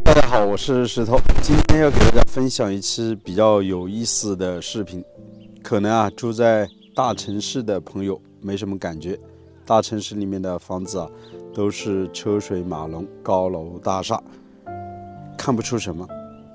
大家好，我是石头，今天要给大家分享一期比较有意思的视频。可能住在大城市的朋友没什么感觉，大城市里面的房子都是车水马龙、高楼大厦，看不出什么。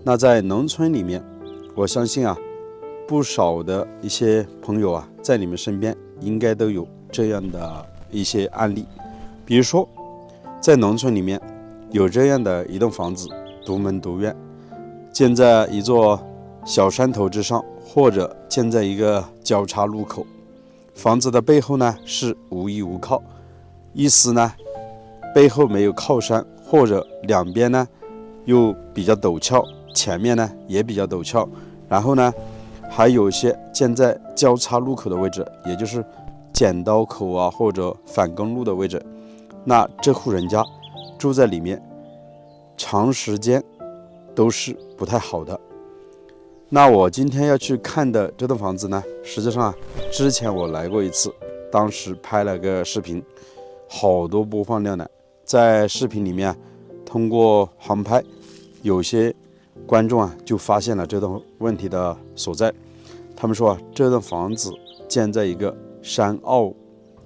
那在农村里面，我相信不少的一些朋友在你们身边应该都有这样的一些案例。比如说，在农村里面有这样的一栋房子，独门独院，建在一座小山头之上，或者建在一个交叉路口。房子的背后呢是无依无靠，意思呢背后没有靠山，或者两边呢又比较陡峭，前面呢也比较陡峭，然后呢还有一些建在交叉路口的位置，也就是剪刀口或者反公路的位置。那这户人家住在里面长时间都是不太好的。那我今天要去看的这栋房子呢，实际上之前我来过一次，当时拍了个视频，好多播放量呢。在视频里面通过航拍，有些观众就发现了这栋问题的所在。他们说这栋房子建在一个山坳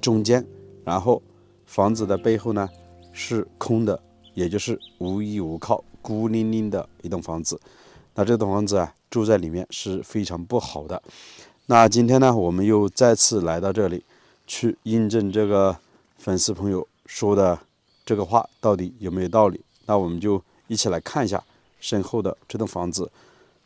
中间，然后房子的背后呢是空的，也就是无依无靠、孤零零的一栋房子。那这栋房子住在里面是非常不好的。那今天呢，我们又再次来到这里，去印证这个粉丝朋友说的这个话到底有没有道理。那我们就一起来看一下身后的这栋房子。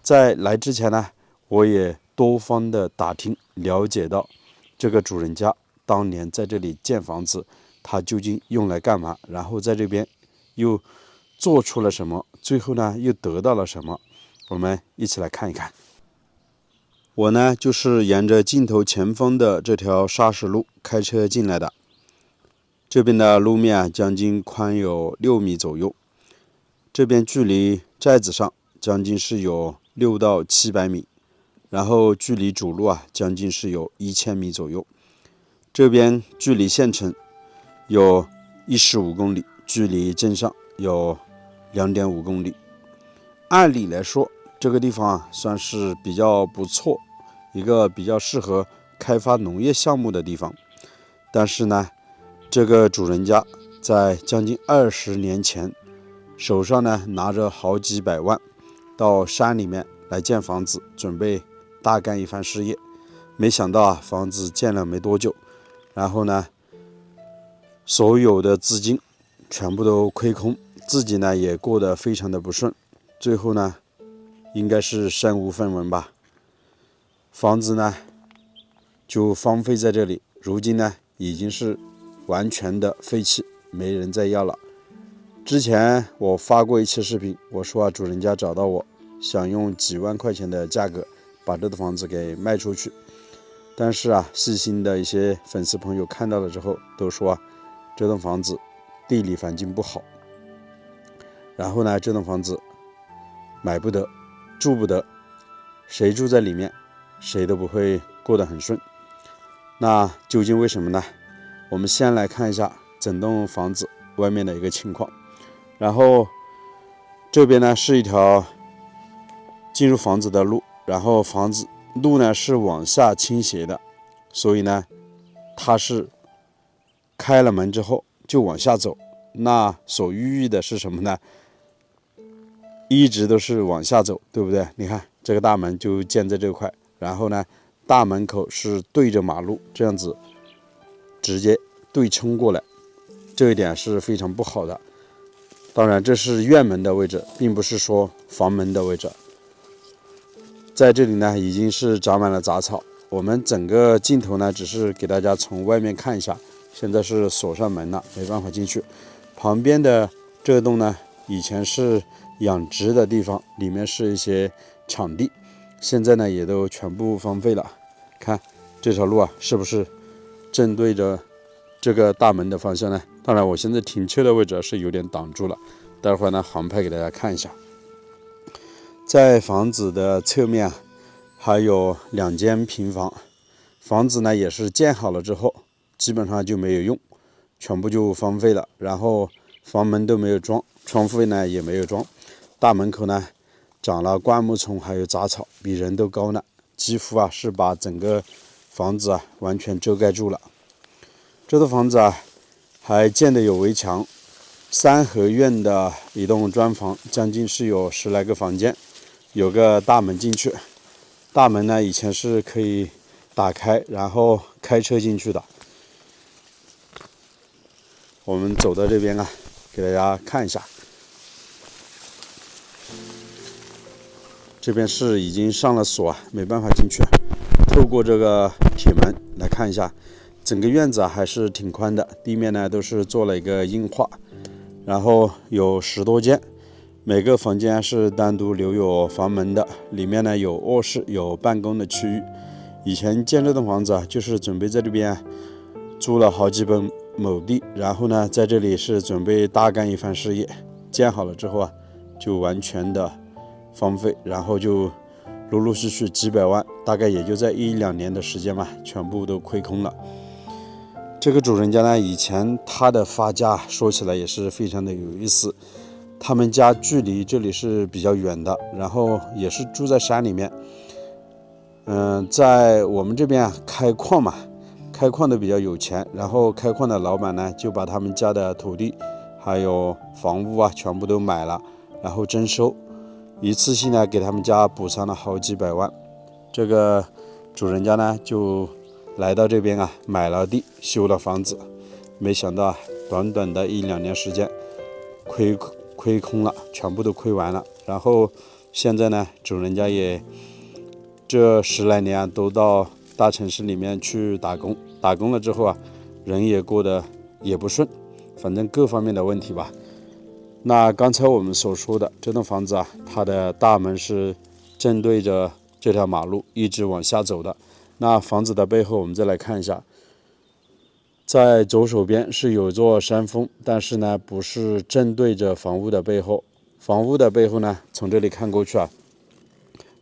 在来之前呢，我也多方的打听了解到，这个主人家当年在这里建房子，他究竟用来干嘛，然后在这边又做出了什么，最后呢又得到了什么，我们一起来看一看。我呢就是沿着镜头前方的这条砂石路开车进来的。这边的路面将近宽有6米左右，这边距离寨子上将近是有6到700米，然后距离主路将近是有1000米左右。这边距离县城有15公里，距离镇上有2.5公里。按理来说，这个地方算是比较不错，一个比较适合开发农业项目的地方。但是呢，这个主人家在将近20年前，手上呢拿着好几百万，到山里面来建房子，准备大干一番事业。没想到房子建了没多久，然后呢，所有的资金全部都亏空，自己呢也过得非常的不顺，最后呢应该是身无分文吧。房子呢就荒废在这里，如今呢已经是完全的废弃，没人再要了。之前我发过一期视频，我说主人家找到我，想用几万块钱的价格把这栋房子给卖出去。但是细心的一些粉丝朋友看到了之后都说这栋房子地理环境不好，然后呢这栋房子买不得，住不得，谁住在里面谁都不会过得很顺。那究竟为什么呢？我们先来看一下整栋房子外面的一个情况。然后这边呢是一条进入房子的路，然后房子路呢是往下倾斜的，所以呢它是开了门之后就往下走。那所寓意的是什么呢？一直都是往下走，对不对？你看这个大门就建在这块，然后呢大门口是对着马路，这样子直接对冲过来，这一点是非常不好的。当然这是院门的位置，并不是说房门的位置。在这里呢已经是长满了杂草，我们整个镜头呢只是给大家从外面看一下，现在是锁上门了，没办法进去。旁边的这栋呢以前是养殖的地方，里面是一些场地，现在呢也都全部荒废了。看这条路是不是正对着这个大门的方向呢？当然我现在停车的位置是有点挡住了，待会儿呢航拍给大家看一下。在房子的侧面还有2间平房，房子呢也是建好了之后基本上就没有用，全部就荒废了，然后房门都没有装，窗户呢也没有装，大门口呢长了灌木丛还有杂草，比人都高呢，几乎是把整个房子完全遮盖住了。这套房子还建得有围墙，3合院的一栋砖房，将近是有10来个房间，有个大门进去。大门呢以前是可以打开，然后开车进去的。我们走到这边给大家看一下。这边是已经上了锁没办法进去。透过这个铁门来看一下，整个院子还是挺宽的，地面呢都是做了一个硬化，然后有10多间，每个房间是单独留有房门的，里面呢有卧室，有办公的区域。以前建这栋房子就是准备在这边租了好几本亩地，然后呢在这里是准备大干一番事业。建好了之后就完全的荒废，然后就陆陆续续几百万，大概也就在1、2年的时间全部都亏空了。这个主人家呢，以前他的发家说起来也是非常的有意思。他们家距离这里是比较远的，然后也是住在山里面。在我们这边开矿开矿的比较有钱，然后开矿的老板呢就把他们家的土地还有房屋全部都买了，然后征收，一次性呢给他们家补偿了好几百万。这个主人家呢就来到这边买了地，修了房子，没想到短短的1、2年时间亏空了，全部都亏完了。然后现在呢主人家也这10来年都到大城市里面去打工了之后人也过得也不顺，反正各方面的问题吧。那刚才我们所说的这栋房子它的大门是正对着这条马路一直往下走的。那房子的背后我们再来看一下，在左手边是有座山峰，但是呢不是正对着房屋的背后，房屋的背后呢从这里看过去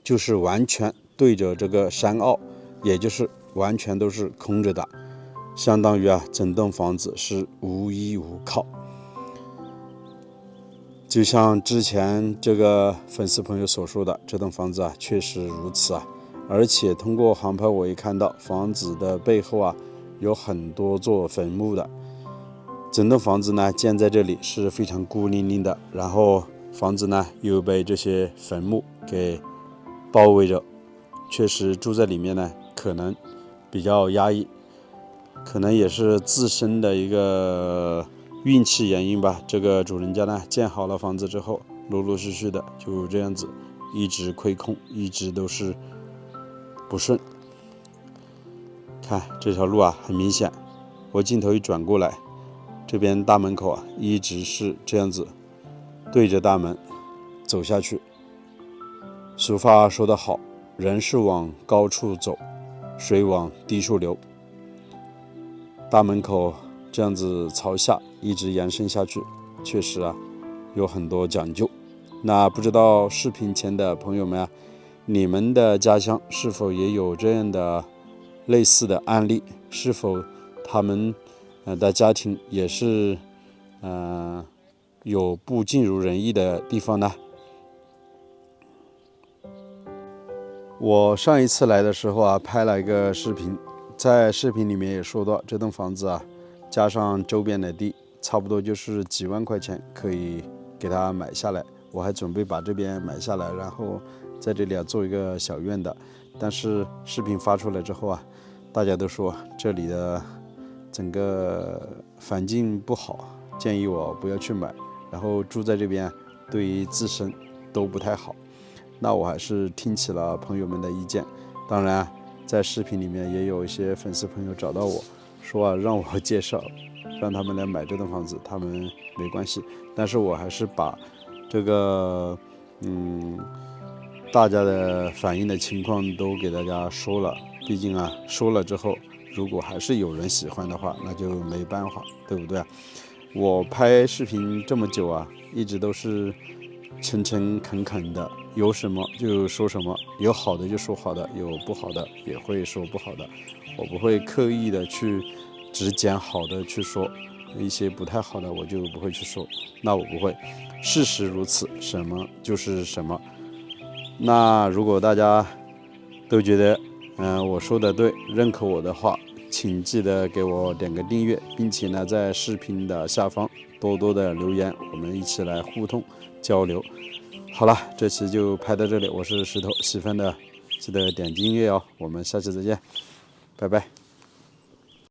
就是完全对着这个山坳，也就是完全都是空着的，相当于整栋房子是无依无靠。就像之前这个粉丝朋友所说的，这栋房子确实如此而且通过航拍我也看到房子的背后有很多座坟墓的。整栋房子呢建在这里是非常孤零零的，然后房子呢又被这些坟墓给包围着，确实住在里面呢可能比较压抑，可能也是自身的一个运气原因吧。这个主人家呢建好了房子之后，陆陆续续的就这样子一直亏空，一直都是不顺。看这条路很明显，我镜头一转过来，这边大门口一直是这样子对着大门走下去。俗话说得好，人是往高处走，水往低处流。大门口这样子朝下一直延伸下去，确实有很多讲究。那不知道视频前的朋友们你们的家乡是否也有这样的类似的案例？是否他们的家庭也是有不尽如人意的地方呢？我上一次来的时候拍了一个视频，在视频里面也说到，这栋房子加上周边的地，差不多就是几万块钱可以给它买下来。我还准备把这边买下来，然后在这里做一个小院的。但是视频发出来之后大家都说这里的整个环境不好，建议我不要去买，然后住在这边对于自身都不太好。那我还是听起了朋友们的意见，当然在视频里面也有一些粉丝朋友找到我说让我介绍，让他们来买这栋房子，他们没关系。但是我还是把这个大家的反映的情况都给大家说了，毕竟说了之后，如果还是有人喜欢的话，那就没办法，对不对？我拍视频这么久一直都是诚诚恳恳的，有什么就说什么，有好的就说好的，有不好的也会说不好的，我不会刻意的去只捡好的去说，一些不太好的我就不会去说，那我不会，事实如此，什么就是什么。那如果大家都觉得我说的对，认可我的话，请记得给我点个订阅，并且呢在视频的下方多多的留言，我们一起来互动交流。好了，这期就拍到这里，我是石头，喜欢的记得点击订阅哦，我们下期再见，拜拜。